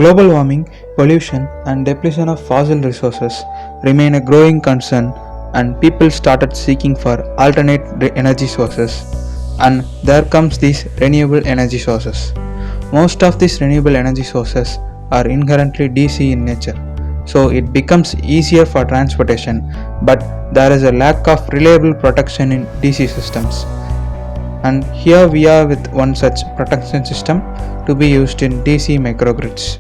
Global warming, pollution, and depletion of fossil resources remain a growing concern, and people started seeking for alternate energy sources. And there comes these renewable energy sources. Most of these renewable energy sources are inherently DC in nature, so it becomes easier for transportation, but there is a lack of reliable protection in DC systems. And here we are with one such protection system to be used in DC microgrids.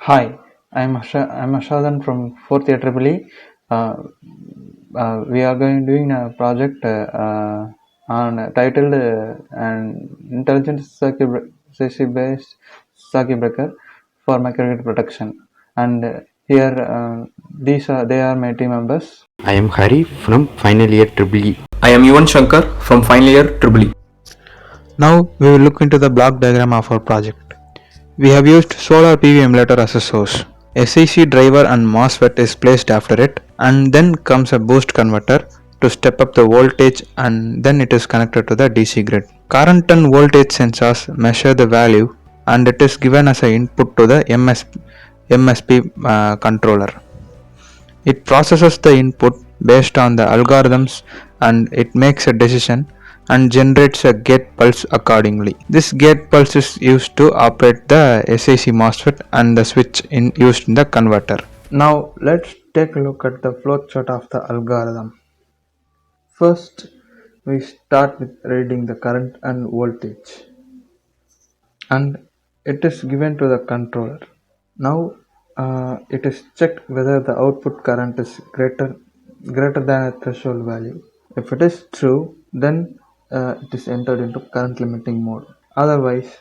Hi, I'm Harshavardhan from 4th year EEE. We are doing a project on titled Intelligent SiC Based SSCB breaker for microgrid protection. And here they are my team members. I am Hari from final year EEE. I am Yuvan Sankar from final year EEE. Now we will look into the block diagram of our project. We have used solar PV emulator as a source. A SiC driver and MOSFET is placed after it, and then comes a boost converter to step up the voltage, and then it is connected to the DC grid. Current and voltage sensors measure the value, and it is given as an input to the MSP controller. It processes the input based on the algorithms, and it makes a decision and generates a gate pulse accordingly. This gate pulse is used to operate the SiC MOSFET and the switch used in the converter. Now let's take a look at the flowchart of the algorithm. First, we start with reading the current and voltage, and it is given to the controller. Now it is checked whether the output current is greater than a threshold value. If it is true, then it is entered into current limiting mode. Otherwise,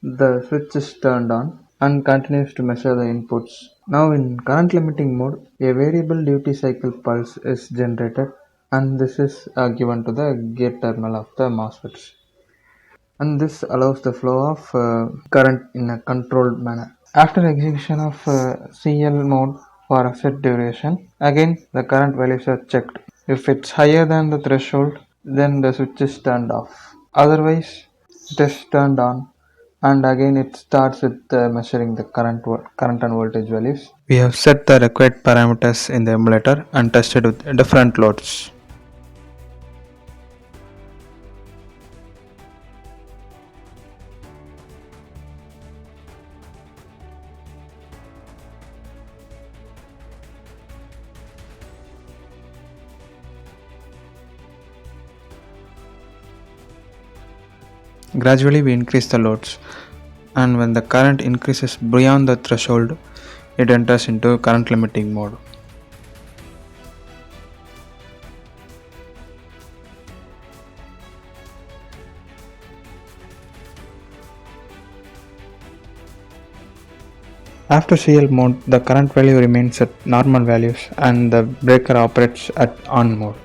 the switch is turned on and continues to measure the inputs. Now in current limiting mode, a variable duty cycle pulse is generated, and this is given to the gate terminal of the MOSFETs. And this allows the flow of current in a controlled manner. After execution of CL mode for a set duration, again the current values are checked. If it's higher than the threshold, then the switch is turned off. Otherwise, it is turned on, and again it starts with measuring the current and voltage values. We have set the required parameters in the emulator and tested with different loads. Gradually we increase the loads, and when the current increases beyond the threshold, it enters into current limiting mode. After CL mode, the current value remains at normal values and the breaker operates at on mode.